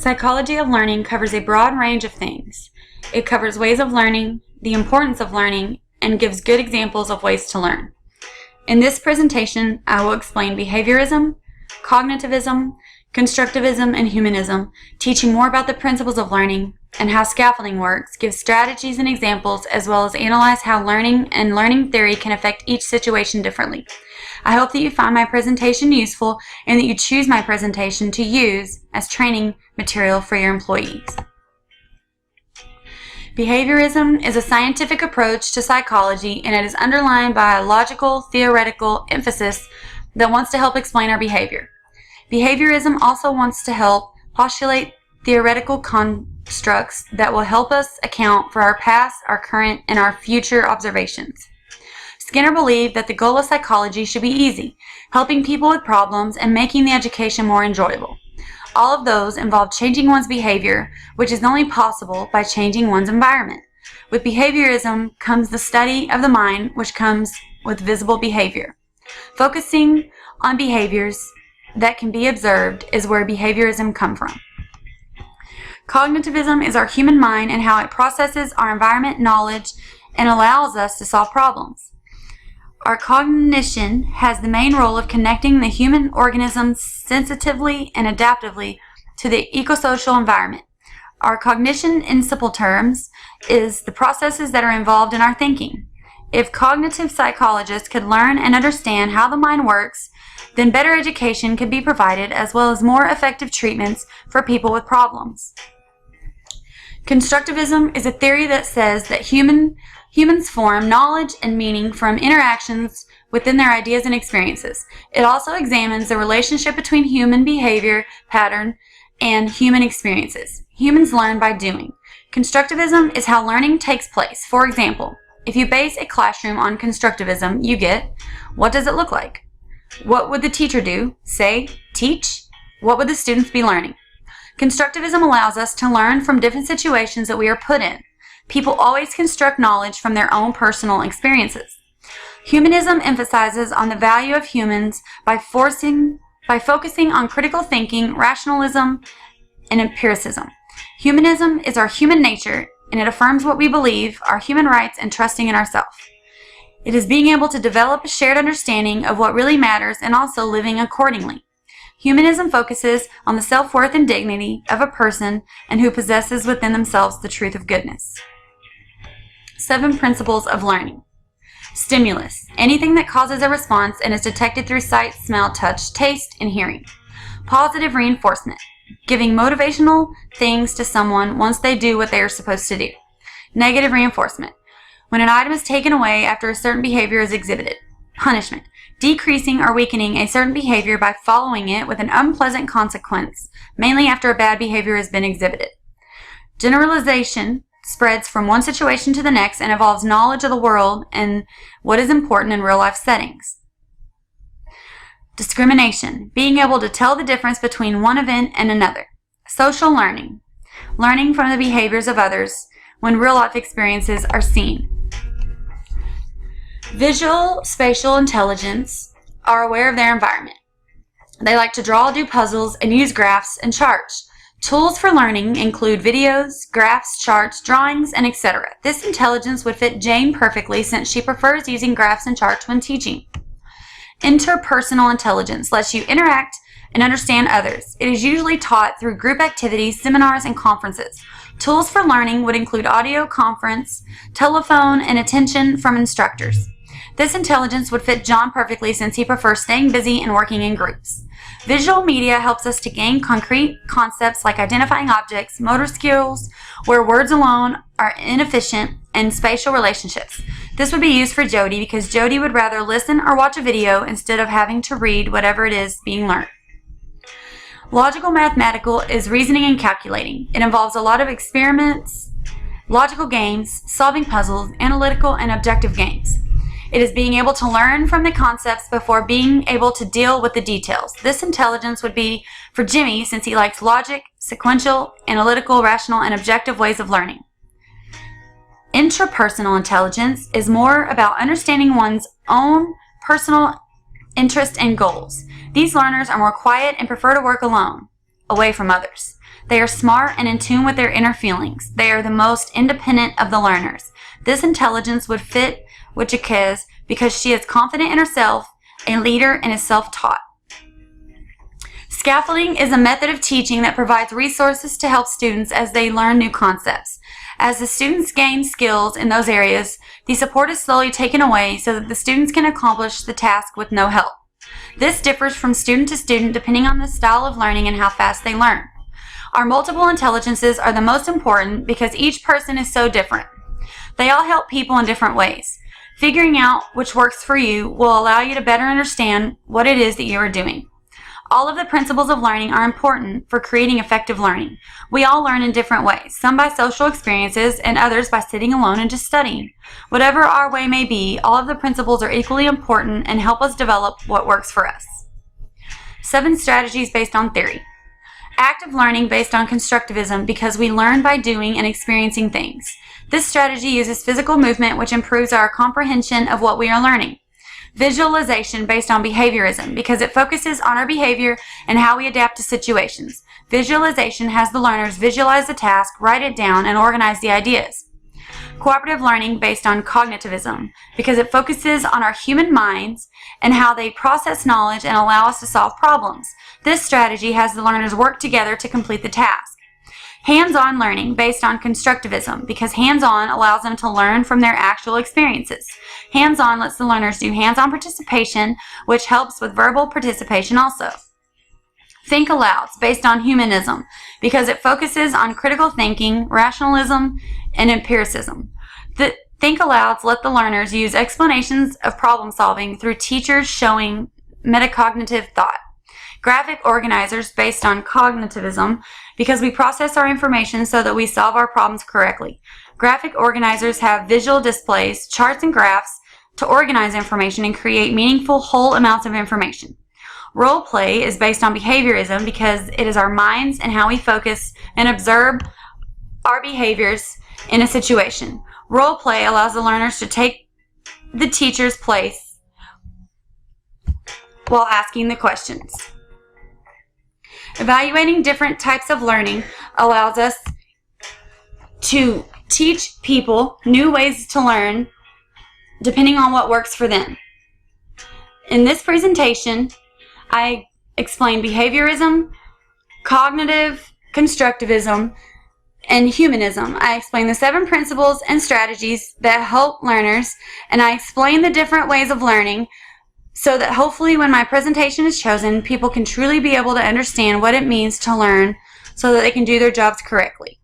Psychology of learning covers a broad range of things. It covers ways of learning, the importance of learning, and gives good examples of ways to learn. In this presentation, I will explain behaviorism, cognitivism, constructivism, and humanism, teaching more about the principles of learning and how scaffolding works, give strategies and examples, as well as analyze how learning and learning theory can affect each situation differently. I hope that you find my presentation useful and that you choose my presentation to use as training material for your employees. Behaviorism is a scientific approach to psychology, and it is underlined by a logical, theoretical emphasis that wants to help explain our behavior. Behaviorism also wants to help postulate theoretical constructs that will help us account for our past, our current, and our future observations. Skinner believed that the goal of psychology should be easy, helping people with problems and making the education more enjoyable. All of those involve changing one's behavior, which is only possible by changing one's environment. With behaviorism comes the study of the mind, which comes with visible behavior. Focusing on behaviors that can be observed is where behaviorism comes from. Cognitivism is our human mind and how it processes our environment knowledge and allows us to solve problems. Our cognition has the main role of connecting the human organism sensitively and adaptively to the ecosocial environment. Our cognition, in simple terms, is the processes that are involved in our thinking. If cognitive psychologists could learn and understand how the mind works, then better education could be provided as well as more effective treatments for people with problems. Constructivism is a theory that says that humans form knowledge and meaning from interactions within their ideas and experiences. It also examines the relationship between human behavior pattern and human experiences. Humans learn by doing. Constructivism is how learning takes place. For example, if you base a classroom on constructivism, you get, what does it look like? What would the teacher do? Say, teach? What would the students be learning? Constructivism allows us to learn from different situations that we are put in. People always construct knowledge from their own personal experiences. Humanism emphasizes on the value of humans by focusing on critical thinking, rationalism, and empiricism. Humanism is our human nature, and it affirms what we believe, our human rights, and trusting in ourselves. It is being able to develop a shared understanding of what really matters and also living accordingly. Humanism focuses on the self-worth and dignity of a person and who possesses within themselves the truth of goodness. 7 principles of learning. Stimulus. Anything that causes a response and is detected through sight, smell, touch, taste, and hearing. Positive reinforcement. Giving motivational things to someone once they do what they are supposed to do. Negative reinforcement. When an item is taken away after a certain behavior is exhibited. Punishment. Decreasing or weakening a certain behavior by following it with an unpleasant consequence, mainly after a bad behavior has been exhibited. Generalization spreads from one situation to the next and involves knowledge of the world and what is important in real-life settings. Discrimination. Being able to tell the difference between one event and another. Social learning. Learning from the behaviors of others when real-life experiences are seen. Visual spatial intelligence are aware of their environment. They like to draw, do puzzles, and use graphs and charts. Tools for learning include videos, graphs, charts, drawings, and etc. This intelligence would fit Jane perfectly since she prefers using graphs and charts when teaching. Interpersonal intelligence lets you interact and understand others. It is usually taught through group activities, seminars, and conferences. Tools for learning would include audio, conference, telephone, and attention from instructors. This intelligence would fit John perfectly since he prefers staying busy and working in groups. Visual media helps us to gain concrete concepts like identifying objects, motor skills, where words alone are inefficient, and spatial relationships. This would be used for Jody because Jody would rather listen or watch a video instead of having to read whatever it is being learned. Logical mathematical is reasoning and calculating. It involves a lot of experiments, logical games, solving puzzles, analytical and objective games. It is being able to learn from the concepts before being able to deal with the details. This intelligence would be for Jimmy since he likes logic, sequential, analytical, rational, and objective ways of learning. Intrapersonal intelligence is more about understanding one's own personal interests and goals. These learners are more quiet and prefer to work alone, away from others. They are smart and in tune with their inner feelings. They are the most independent of the learners. This intelligence would fit Wichikez because she is confident in herself, a leader, and is self-taught. Scaffolding is a method of teaching that provides resources to help students as they learn new concepts. As the students gain skills in those areas, the support is slowly taken away so that the students can accomplish the task with no help. This differs from student to student depending on the style of learning and how fast they learn. Our multiple intelligences are the most important because each person is so different. They all help people in different ways. Figuring out which works for you will allow you to better understand what it is that you are doing. All of the principles of learning are important for creating effective learning. We all learn in different ways, some by social experiences and others by sitting alone and just studying. Whatever our way may be, all of the principles are equally important and help us develop what works for us. 7 strategies based on theory. Active learning based on constructivism because we learn by doing and experiencing things. This strategy uses physical movement which improves our comprehension of what we are learning. Visualization based on behaviorism because it focuses on our behavior and how we adapt to situations. Visualization has the learners visualize the task, write it down, and organize the ideas. Cooperative learning based on cognitivism because it focuses on our human minds and how they process knowledge and allow us to solve problems. This strategy has the learners work together to complete the task. Hands-on learning based on constructivism because hands-on allows them to learn from their actual experiences. Hands-on lets the learners do hands-on participation, which helps with verbal participation also. Think alouds based on humanism because it focuses on critical thinking, rationalism, and empiricism. The think alouds let the learners use explanations of problem solving through teachers showing metacognitive thought. Graphic organizers based on cognitivism because we process our information so that we solve our problems correctly. Graphic organizers have visual displays, charts, and graphs to organize information and create meaningful whole amounts of information. Role play is based on behaviorism because it is our minds and how we focus and observe our behaviors in a situation. Role play allows the learners to take the teacher's place while asking the questions. Evaluating different types of learning allows us to teach people new ways to learn depending on what works for them. In this presentation, I explained behaviorism, cognitive constructivism, and humanism. I explained the 7 principles and strategies that help learners, and I explained the different ways of learning so that hopefully when my presentation is chosen, people can truly be able to understand what it means to learn so that they can do their jobs correctly.